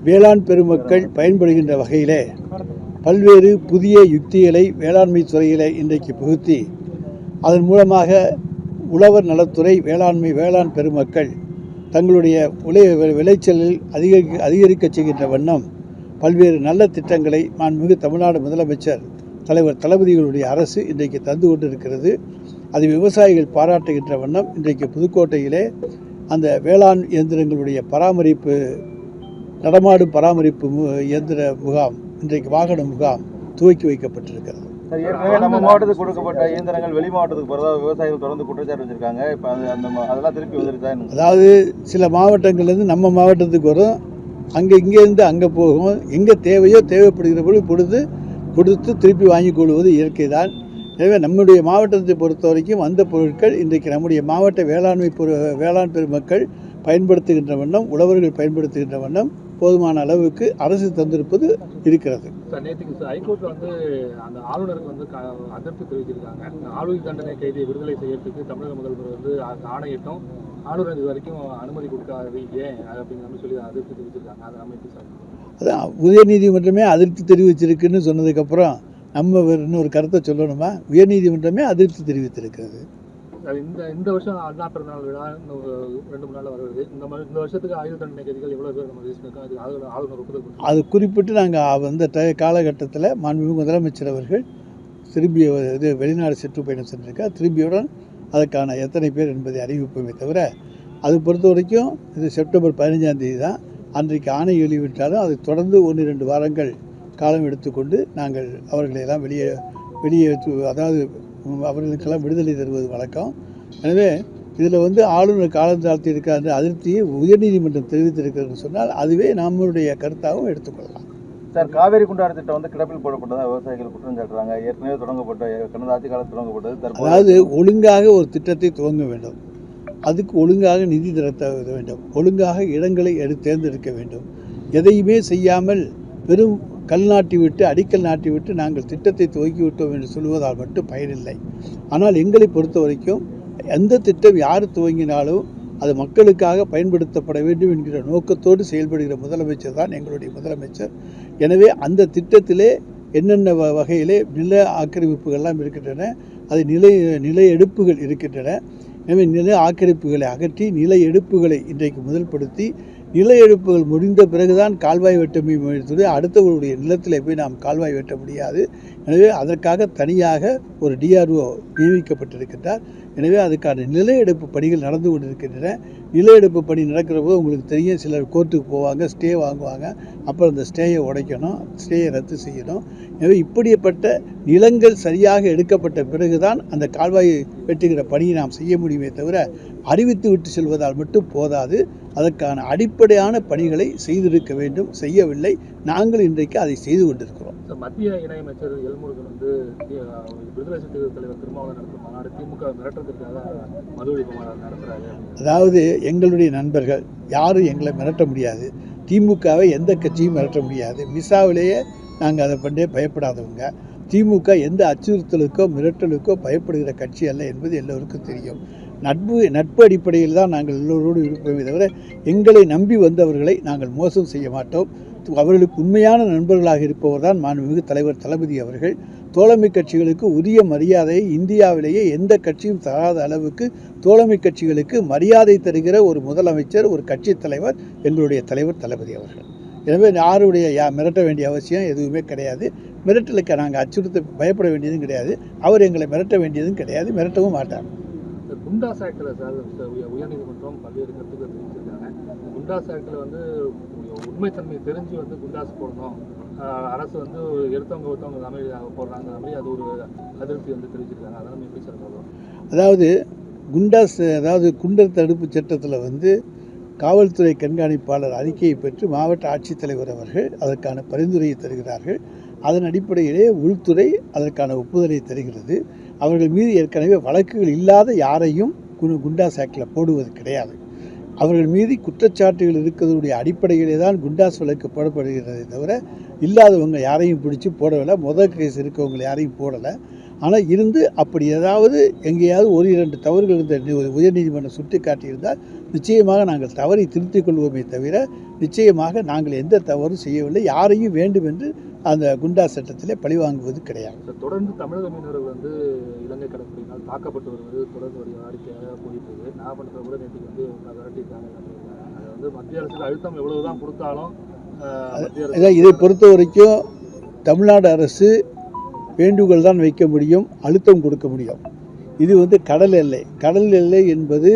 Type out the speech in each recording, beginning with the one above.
வேளாண் பெருமக்கள் பயன்படுகின்ற வகையிலே பல்வேறு புதிய யுக்திகளை வேளாண்மை துறையிலே இன்றைக்கு புகுத்தி அதன் மூலமாக உழவர் நலத்துறை வேளாண் பெருமக்கள் தங்களுடைய விளைச்சலில் அதிகரிக்க செய்கின்ற வண்ணம் பல்வேறு நல்ல திட்டங்களை மாண்புமிகு தமிழ்நாடு முதலமைச்சர் தலைவர் தளபதிகளுடைய அரசு இன்றைக்கு தந்து கொண்டிருக்கிறது. அது விவசாயிகள் பாராட்டுகின்ற வண்ணம் இன்றைக்கு புதுக்கோட்டையிலே அந்த வேளாண் இயந்திரங்களுடைய நடமாடும் பராமரிப்பு இயந்திர முகாம், இன்றைக்கு வாகன முகாம் துவக்கி வைக்கப்பட்டிருக்கிறது. நம்ம மாவட்டத்துக்கு கொடுக்கப்பட்ட இயந்திரங்கள் வெளி மாவட்டத்துக்கு போகிறதா விவசாயிகள் தொடர்ந்து குற்றச்சாட்டு வச்சிருக்காங்க. இப்போ அதெல்லாம் திருப்பி வந்துருச்சா? அதாவது சில மாவட்டங்கள்லேருந்து நம்ம மாவட்டத்துக்கு வரும், இங்கேருந்து அங்கே போகும். எங்கே தேவையோ தேவைப்படுகிற பொழுது கொடுத்து திருப்பி வாங்கிக் கொள்வது இயற்கை தான். எனவே நம்முடைய மாவட்டத்தை பொறுத்த வரைக்கும் அந்த பொருட்கள் இன்றைக்கு நம்முடைய மாவட்ட வேளாண் பெருமக்கள் பயன்படுத்துகின்ற வண்ணம், உழவர்கள் பயன்படுத்துகின்ற வண்ணம் போதுமான அளவுக்கு அரசு தந்திருப்பது இருக்கிறது. நேற்றுக்கு ஹைகோர்ட்ல அந்த ஆளுநருக்கு அதிருப்தி தெரிவிச்சிருக்காங்க. ஆளுநர் தண்டனை கைதியை விடுதலை செய்யறதுக்கு தமிழக முதல்வர் ஆணையிட்டும் ஆளுநர் இது வரைக்கும் அனுமதி கொடுக்காது ஏன் அப்படின்னு சொல்லி அதிருப்தி தெரிவிச்சிருக்காங்க. அதை நம்ம எப்படி சார்? அதான் உயர்நீதிமன்றமே அதிருப்தி தெரிவிச்சிருக்குன்னு சொன்னதுக்கப்புறம் நம்ம இன்னொரு கருத்தை சொல்லணுமா? உயர்நீதிமன்றமே அதிருப்தி தெரிவித்திருக்கிறது. இந்த வருஷம் அண்ணா பிறந்தநாள் விழா 2-3 நாள் வருது. இந்த வருஷத்துக்கு ஆயுள் தண்டனை கைதிகள் எவ்வளோ பேர் நம்ம பேசினோம், அது ஆளுநர் ஒப்புதல் அது குறிப்பிட்டு நாங்கள் அந்த காலகட்டத்தில் மாண்புமிகு முதலமைச்சர் அவர்கள் திரும்பி வெளிநாடு சுற்றுப்பயணம் சென்றிருக்கார். திரும்பியுடன் அதற்கான எத்தனை பேர் என்பதை அறிவிப்போமே தவிர, அது பொறுத்த வரைக்கும் இது செப்டம்பர் 15ஆம் தேதி தான் அன்றைக்கு ஆணை வெளியிட்டாலும் அதை தொடர்ந்து 1-2 வாரங்கள் காலம் எடுத்துக்கொண்டு நாங்கள் அவர்களையெல்லாம் அதாவது அவர்களுக்கெல்லாம் விடுதலை தருவது வழக்கம். எனவே இதில் ஆளுநர் காலம் தாழ்த்தி இருக்கார் அதிருப்தியை உயர்நீதிமன்றம் தெரிவித்திருக்கிறதுன்னு சொன்னால் அதுவே நம்மளுடைய கருத்தாகவும் எடுத்துக்கொள்ளலாம். சார், காவேரி குண்டாறு திட்டம் கிடப்பில் போடப்பட்டதாக விவசாயிகள் குற்றம் சாட்டுறாங்க. ஏற்கனவே கடந்த ஆட்சி காலத்தில் தொடங்கப்பட்டது. அதாவது ஒழுங்காக ஒரு திட்டத்தை துவங்க வேண்டும், அதுக்கு ஒழுங்காக நிதி திரட்ட வேண்டும், ஒழுங்காக இடங்களை தேர்ந்தெடுக்க வேண்டும். எதையுமே செய்யாமல் வெறும் அடிக்கல் நாட்டி விட்டு நாங்கள் திட்டத்தை துவக்கிவிட்டோம் என்று சொல்வதால் மட்டும் பயனில்லை. ஆனால் எங்களை பொறுத்த வரைக்கும் எந்த திட்டம் யார் துவங்கினாலும் அது மக்களுக்காக பயன்படுத்தப்பட வேண்டும் என்கிற நோக்கத்தோடு செயல்படுகிற முதலமைச்சர் தான் எங்களுடைய முதலமைச்சர். எனவே அந்த திட்டத்திலே என்னென்ன வகையிலே நில ஆக்கிரமிப்புகள்லாம் இருக்கின்றன, அது நில எடுப்புகள் இருக்கின்றன. எனவே நில ஆக்கிரமிப்புகளை அகற்றி நில எடுப்புகளை இன்றைக்கு முதல்படுத்தி நில எடுப்புகள் முடிந்த பிறகுதான் கால்வாய் வெட்ட முடியும். அடுத்தவர்களுடைய நிலத்தில் போய் நாம் கால்வாய் வெட்ட முடியாது. எனவே அதற்காக தனியாக ஒரு டிஆர்ஓ நியமிக்கப்பட்டிருக்கின்றார். எனவே அதுக்கான நில எடுப்பு பணிகள் நடந்து கொண்டிருக்கின்றன. நில எடுப்பு பணி நடக்கிற போது உங்களுக்கு தெரியும், சிலர் கோர்ட்டுக்கு போவாங்க, ஸ்டே வாங்குவாங்க. அப்புறம் அந்த ஸ்டேயை உடைக்கணும், ஸ்டேயை ரத்து செய்யணும். எனவே இப்படிப்பட்ட நிலங்கள் சரியாக எடுக்கப்பட்ட பிறகுதான் அந்த கால்வாய் வெட்டுகிற பணியை நாம் செய்ய முடியுமே தவிர அறிவித்து விட்டு செல்வதால் மட்டும் போதாது. அதற்கான அடிப்படையான பணிகளை செய்திருக்க வேண்டும், செய்யவில்லை. நாங்கள் இன்றைக்கு அதை செய்து கொண்டிருக்கிறோம். மத்திய இணையமைச்சர் எல்முருகன் விடுதலை சிறுத்தைகள் தலைவர் திருமாவளவன் நடத்தும் மாநாடு திமுக மிரட்டுறதுக்காக மது ஒழிப்பு மாநாடு நடத்துறாங்க. அதாவது எங்களுடைய நண்பர்கள் யாரும் எங்களை மிரட்ட முடியாது, திமுகவை எந்த கட்சியும் மிரட்ட முடியாது. மிசாவிலேயே நாங்கள் அதை பண்ணே பயப்படாதவங்க. திமுக எந்த அச்சுறுத்தலுக்கோ மிரட்டலுக்கோ பயப்படுகிற கட்சி அல்ல என்பது எல்லோருக்கும் தெரியும். நட்பு அடிப்படையில் தான் நாங்கள் எல்லோரோடு இருப்போமே தவிர எங்களை நம்பி வந்தவர்களை நாங்கள் மோசம் செய்ய மாட்டோம். அவர்களுக்கு உண்மையான நண்பர்களாக இருப்பவர் தான் மாண்புமிகு தலைவர் தளபதி அவர்கள். தோழமை கட்சிகளுக்கு உரிய மரியாதையை இந்தியாவிலேயே எந்த கட்சியும் தராத அளவுக்கு தோழமை கட்சிகளுக்கு மரியாதை தருகிற ஒரு முதலமைச்சர், ஒரு கட்சி தலைவர் எங்களுடைய தலைவர் தளபதி அவர்கள். எனவே மிரட்ட வேண்டிய அவசியம் எதுவுமே கிடையாது. மிரட்டலுக்கு நாங்கள் அச்சுறுத்த பயப்பட வேண்டியதும் கிடையாது. அவர் எங்களை மிரட்ட வேண்டியதும் கிடையாது, மிரட்டவும் மாட்டார். குண்டாஸ் ஆக்டில் சார் உயர்நீதிமன்றம் பல்வேறு கருத்துக்கள் தெரிவிச்சிருக்காங்க. குண்டாஸ் ஆக்டில் உண்மைத்தன்மை தெரிஞ்சு குண்டாஸ் போடணும், அரசு ஒருத்தவங்க அமைதி போடுறாங்க அப்படி அது ஒரு அதிருப்தி தெரிவிச்சிருக்காங்க. அதெல்லாம் எப்படி சார் சொல்லுவோம்? அதாவது குண்டர் தடுப்பு சட்டத்தில் காவல்துறை கண்காணிப்பாளர் அறிக்கையை பெற்று மாவட்ட ஆட்சித்தலைவர் அவர்கள் அதற்கான பரிந்துரையை தருகிறார்கள். அதன் அடிப்படையிலே உள்துறை அதற்கான ஒப்புதலை தருகிறது. அவர்கள் மீது ஏற்கனவே வழக்குகள் இல்லாத யாரையும் குண்டாஸ் ஆக்டில் போடுவது கிடையாது. அவர்கள் மீது குற்றச்சாட்டுகள் இருக்கிறதுடைய அடிப்படையிலே தான் குண்டாஸ் வழக்கு போடப்படுகிறதே தவிர இல்லாதவங்க யாரையும் பிடிச்சி போடவில்லை. முதல் கேஸ் இருக்கவங்க யாரையும் போடலை. ஆனால் இருந்து அப்படி ஏதாவது எங்கேயாவது ஒரு 2 தவறுகள் இருந்த உயர்நீதிமன்றம் சுட்டி காட்டியிருந்தால் நிச்சயமாக நாங்கள் தவறை திருத்திக் கொள்வோமே தவிர நிச்சயமாக நாங்கள் எந்த தவறும் செய்யவில்லை, யாரையும் வேண்டும் என்று அந்த குண்டா சட்டத்திலே பழிவாங்குவது கிடையாது. தொடர்ந்து தமிழக மீனவர்கள் வந்து இலங்கை கடற்படையினால் தாக்கப்பட்டு வருவது தொடர்ந்து ஒரு வாடிக்கையாக போயிட்டு இருக்கு. நாகப்பட்டினத்தில் கூட நேற்றுக்கு வந்து விரட்டிட்டாங்க. அது வந்து மத்திய அரசுக்கு அழுத்தம் எவ்வளவுதான் கொடுத்தாலும் இதை பொறுத்த வரைக்கும் தமிழ்நாடு அரசு வேண்டுகோள் தான் வைக்க முடியும், அழுத்தம் கொடுக்க முடியும். இது வந்து கடல் எல்லை. கடல் எல்லை என்பது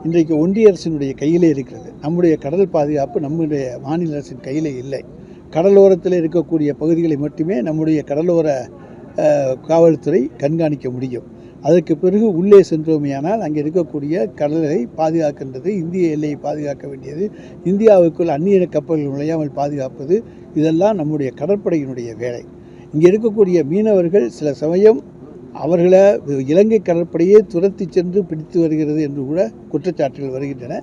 இன்றைக்கு ஒன்றிய அரசினுடைய கையிலே இருக்கிறது. நம்முடைய கடல் பாதுகாப்பு நம்முடைய மாநில அரசின் கையிலே இல்லை. கடலோரத்தில் இருக்கக்கூடிய பகுதிகளை மட்டுமே நம்முடைய கடலோர காவல்துறை கண்காணிக்க முடியும். அதற்கு பிறகு உள்ளே சென்றோமையானால் அங்கே இருக்கக்கூடிய கடலை பாதுகாக்கின்றது, இந்திய எல்லையை பாதுகாக்க வேண்டியது, இந்தியாவுக்குள் அந்நிய கப்பல்கள் நுழையாமல் பாதுகாப்பது, இதெல்லாம் நம்முடைய கடற்படையினுடைய வேலை. இங்கே இருக்கக்கூடிய மீனவர்கள் சில சமயம் அவர்களை இலங்கை கடற்படையே துரத்தி சென்று பிடித்து வருகிறது என்று கூட குற்றச்சாட்டுகள் வருகின்றன.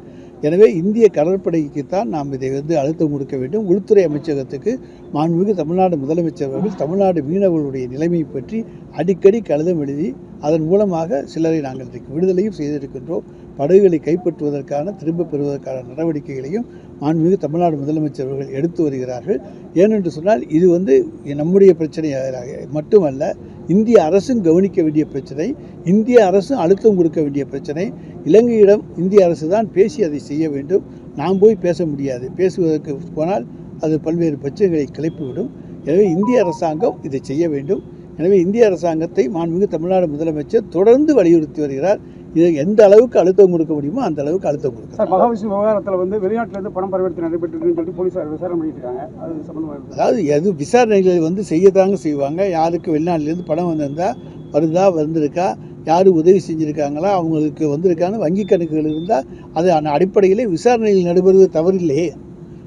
எனவே இந்திய கடற்படைக்குத்தான் நாம் இதை வந்து அழுத்தம் கொடுக்க வேண்டும். உள்துறை அமைச்சகத்துக்கு மாண்புமிகு தமிழ்நாடு முதலமைச்சர் அவர்கள் தமிழ்நாடு மீனவர்களுடைய நிலைமை பற்றி அடிக்கடி கடிதம் எழுதி அதன் மூலமாக சிலரை நாங்கள் இன்றைக்கு விடுதலையும் செய்திருக்கின்றோம். படகுகளை கைப்பற்றுவதற்கான திரும்பப் பெறுவதற்கான நடவடிக்கைகளையும் மாண்புமிகு தமிழ்நாடு முதலமைச்சர் அவர்கள் எடுத்து வருகிறார்கள். ஏனென்று சொன்னால் இது வந்து நம்முடைய பிரச்சனையாக மட்டுமல்ல, இந்திய அரசும் கவனிக்க வேண்டிய பிரச்சனை, இந்திய அரசும் அழுத்தம் கொடுக்க வேண்டிய பிரச்சனை. இலங்கையிடம் இந்திய அரசு தான் பேசி அதை செய்ய வேண்டும். நாம் போய் பேச முடியாது. பேசுவதற்கு போனால் அது பல்வேறு பிரச்சனைகளை கிளப்பிவிடும். எனவே இந்திய அரசாங்கம் இதை செய்ய வேண்டும். எனவே இந்திய அரசாங்கத்தை மாண்புமிகு தமிழ்நாடு முதலமைச்சர் தொடர்ந்து வலியுறுத்தி வருகிறார். இதை எந்த அளவுக்கு அழுத்தம் கொடுக்க முடியுமோ அந்த அளவுக்கு அழுத்தம் கொடுக்கும். மகாவிஷ்ணு விவகாரத்தில் வந்து வெளிநாட்டிலேருந்து பணம் பரிவர்த்தனை நடைபெற்றிருக்குன்னு சொல்லிட்டு போலீஸார் விசாரணை பண்ணிட்டு இருக்காங்க. அது சம்பந்தமாக அதாவது எது விசாரணைகள் வந்து செய்யத்தாங்க செய்வாங்க. யாருக்கு வெளிநாட்டிலேருந்து பணம் வந்திருந்தால் வருதா, வந்திருக்கா, யார் உதவி செஞ்சுருக்காங்களா, அவங்களுக்கு வந்திருக்கான்னு வங்கி கணக்குகள் இருந்தால் அது அந்த அடிப்படையிலே விசாரணைகள் நடைபெறுவது தவறில்லையே.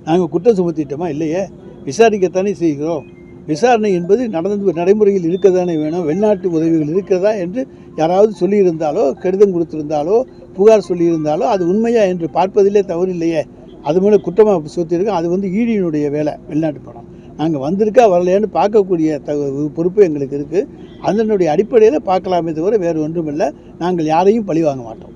நாங்கள் குற்றம் சுமத்திட்டோமா? இல்லையே, விசாரிக்கத்தானே செய்கிறோம். விசாரணை என்பது நடைமுறையில் இருக்க தானே வேணும். வெளிநாட்டு உதவிகள் இருக்கிறதா என்று யாராவது சொல்லியிருந்தாலோ, கடிதம் கொடுத்திருந்தாலோ, புகார் சொல்லியிருந்தாலோ அது உண்மையா என்று பார்ப்பதிலே தவறில்லையே. அது மூலம் குற்றமாக சுற்றிருக்கோம். அது வந்து ஈடியினுடைய வேலை. வெளிநாட்டு பணம் நாங்கள் வந்திருக்கா வரலையான்னு பார்க்கக்கூடிய பொறுப்பு எங்களுக்கு இருக்குது. அதனுடைய அடிப்படையில் பார்க்கலாமே தவிர வேறு ஒன்றுமில்லை. நாங்கள் யாரையும் பழி வாங்க மாட்டோம்.